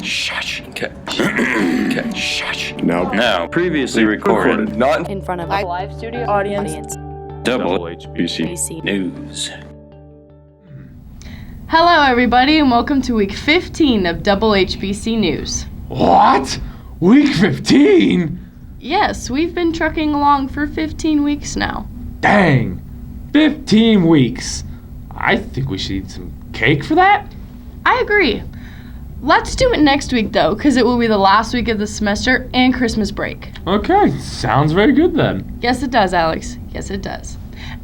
Shush. Okay. Shush. Now, previously recorded, not in front of a live studio audience. Double HBC News. Hello, everybody, and welcome to week 15 of Double HBC News. What? Week 15? Yes, we've been trucking along for 15 weeks now. Dang. 15 weeks. I think we should eat some cake for that. I agree. Let's do it next week, though, because it will be the last week of the semester and Christmas break. Okay, sounds very good then. Yes, it does, Alex. Yes, it does.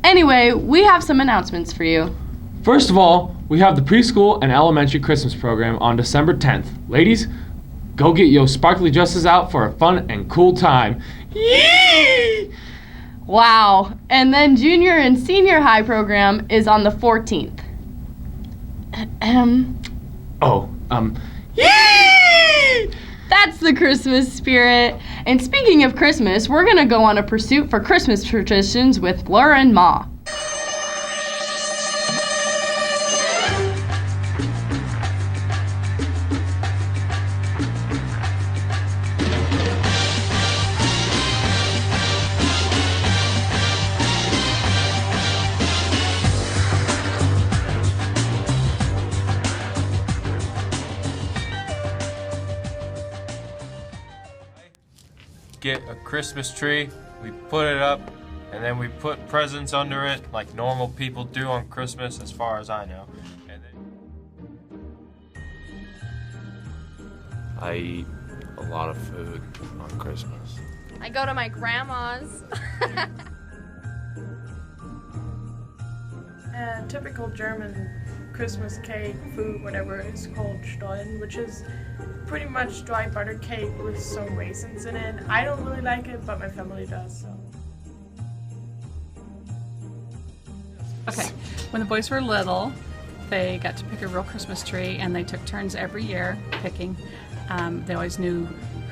Anyway, we have some announcements for you. First of all, we have the preschool and elementary Christmas program on December 10th. Ladies, go get your sparkly dresses out for a fun and cool time. Yee! Wow. And then junior and senior high program is on the 14th. Yee! That's the Christmas spirit. And speaking of Christmas, we're going to go on a pursuit for Christmas traditions with Laura and Ma. Get a Christmas tree, we put it up, and then we put presents under it like normal people do on Christmas, as far as I know. And then I eat a lot of food on Christmas. I go to my grandma's. Typical German Christmas cake, food, whatever, is called Stollen, which is pretty much dry butter cake with some raisins in it. I don't really like it, but my family does, so. Okay, when the boys were little, they got to pick a real Christmas tree, and they took turns every year picking. They always knew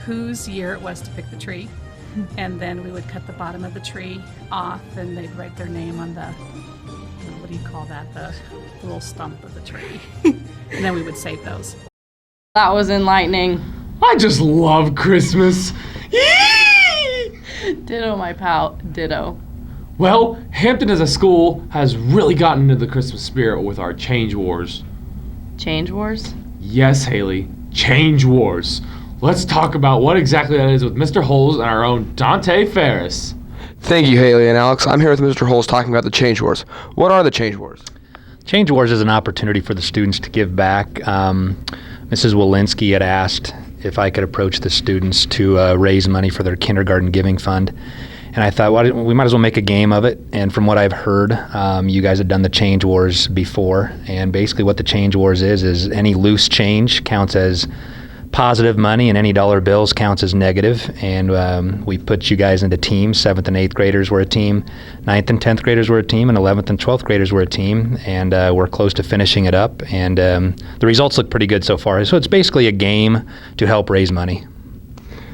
whose year it was to pick the tree, and then we would cut the bottom of the tree off, and they'd write their name on the, what do you call that, the little stump of the tree, and then we would save those. That was enlightening. I just love Christmas. Yee! Ditto, my pal. Ditto. Well, Hampton as a school has really gotten into the Christmas spirit with our Change Wars. Change Wars? Yes, Haley, Change Wars. Let's talk about what exactly that is with Mr. Holes and our own Dante Ferris. Thank you, Haley and Alex. I'm here with Mr. Holes talking about the Change Wars. What are the Change Wars? Change Wars is an opportunity for the students to give back. Mrs. Walensky had asked if I could approach the students to raise money for their kindergarten giving fund. And I thought, we might as well make a game of it. And from what I've heard, you guys have done the Change Wars before. And basically what the Change Wars is any loose change counts as positive money, and any dollar bills counts as negative. And we put you guys into teams. 7th and 8th graders were a team, 9th and 10th graders were a team, and 11th and 12th graders were a team. And we're close to finishing it up. And the results look pretty good so far. So it's basically a game to help raise money.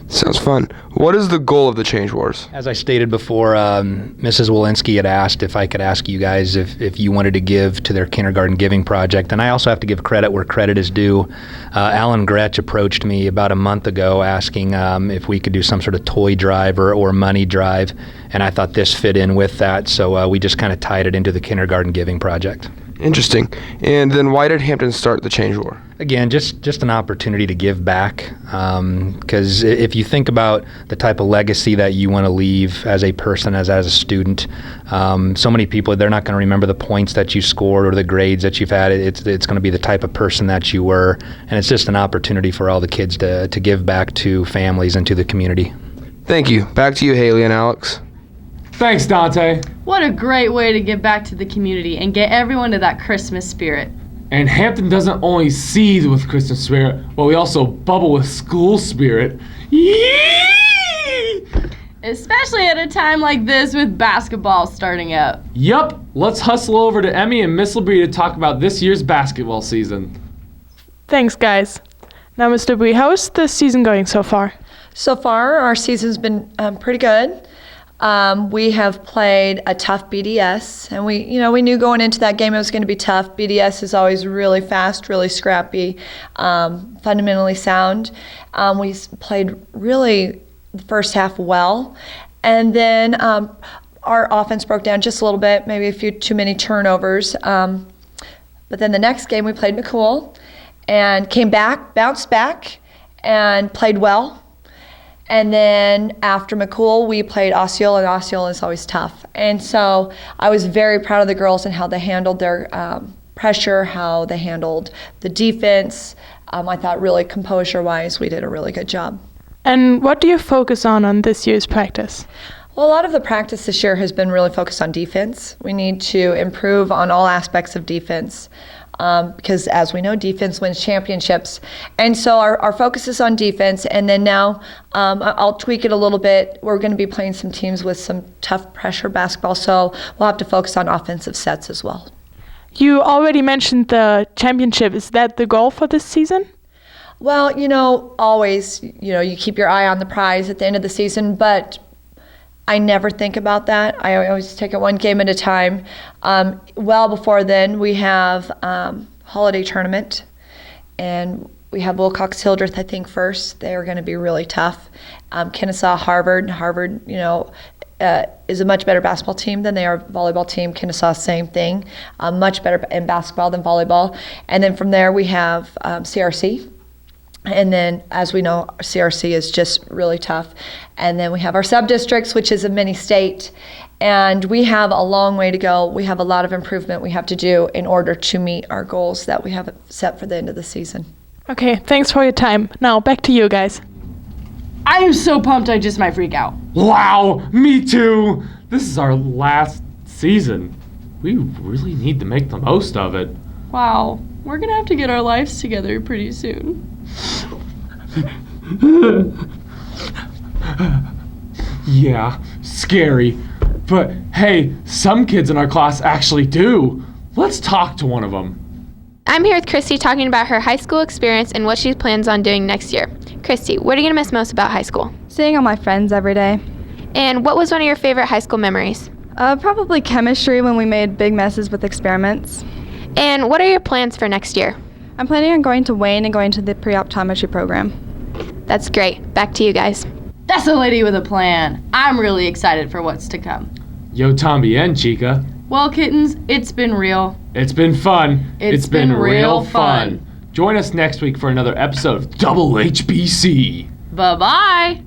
Sounds fun. What is the goal of the Change Wars? As I stated before, Mrs. Walensky had asked if I could ask you guys if you wanted to give to their kindergarten giving project. And I also have to give credit where credit is due. Alan Gretsch approached me about a month ago asking if we could do some sort of toy drive or money drive. And I thought this fit in with that. So we just kind of tied it into the kindergarten giving project. Interesting. And then why did Hampton start the Change War? Again, just an opportunity to give back, because if you think about the type of legacy that you want to leave as a person, as a student, so many people, they're not going to remember the points that you scored or the grades that you've had. It's going to be the type of person that you were, and it's just an opportunity for all the kids to give back to families and to the community. Thank you. Back to you, Haley and Alex. Thanks, Dante. What a great way to give back to the community and get everyone to that Christmas spirit. And Hampton doesn't only seethe with Christmas spirit, but we also bubble with school spirit. Yee! Especially at a time like this with basketball starting up. Yup, let's hustle over to Emmy and Miss LeBrie to talk about this year's basketball season. Thanks, guys. Now, Ms. LeBrie, how is the season going so far? So far, our season's been pretty good. We have played a tough BDS, and we knew going into that game it was going to be tough. BDS is always really fast, really scrappy, fundamentally sound. We played really the first half well, and then our offense broke down just a little bit, maybe a few too many turnovers. But then the next game we played McCool and came back, bounced back, and played well. And then after McCool, we played Osceola, and Osceola is always tough. And so I was very proud of the girls and how they handled their pressure, how they handled the defense. I thought really composure-wise, we did a really good job. And what do you focus on this year's practice? Well, a lot of the practice this year has been really focused on defense. We need to improve on all aspects of defense because, as we know, defense wins championships. And so our focus is on defense. And then now I'll tweak it a little bit. We're going to be playing some teams with some tough pressure basketball, so we'll have to focus on offensive sets as well. You already mentioned the championship. Is that the goal for this season? Well, always, you keep your eye on the prize at the end of the season, but I never think about that. I always take it one game at a time. Well before then, we have holiday tournament, and we have Wilcox Hildreth, I think, first. They are going to be really tough. Kennesaw, Harvard. Harvard, is a much better basketball team than they are volleyball team. Kennesaw, same thing. Much better in basketball than volleyball. And then from there, we have CRC. And then, as we know, CRC is just really tough. And then we have our sub-districts, which is a mini state. And we have a long way to go. We have a lot of improvement we have to do in order to meet our goals that we have set for the end of the season. Okay, thanks for your time. Now, back to you guys. I am so pumped I just might freak out. Wow, me too. This is our last season. We really need to make the most of it. Wow, we're going to have to get our lives together pretty soon. Yeah, scary. But hey, some kids in our class actually do. Let's talk to one of them. I'm here with Christy talking about her high school experience and what she plans on doing next year. Christy, what are you going to miss most about high school? Seeing all my friends every day. And what was one of your favorite high school memories? Probably chemistry when we made big messes with experiments. And what are your plans for next year? I'm planning on going to Wayne and going to the pre-optometry program. That's great. Back to you guys. That's a lady with a plan. I'm really excited for what's to come. Yo, Tambien, chica. Well, kittens, it's been real. It's been fun. It's been real fun. Join us next week for another episode of Double HBC. Bye-bye.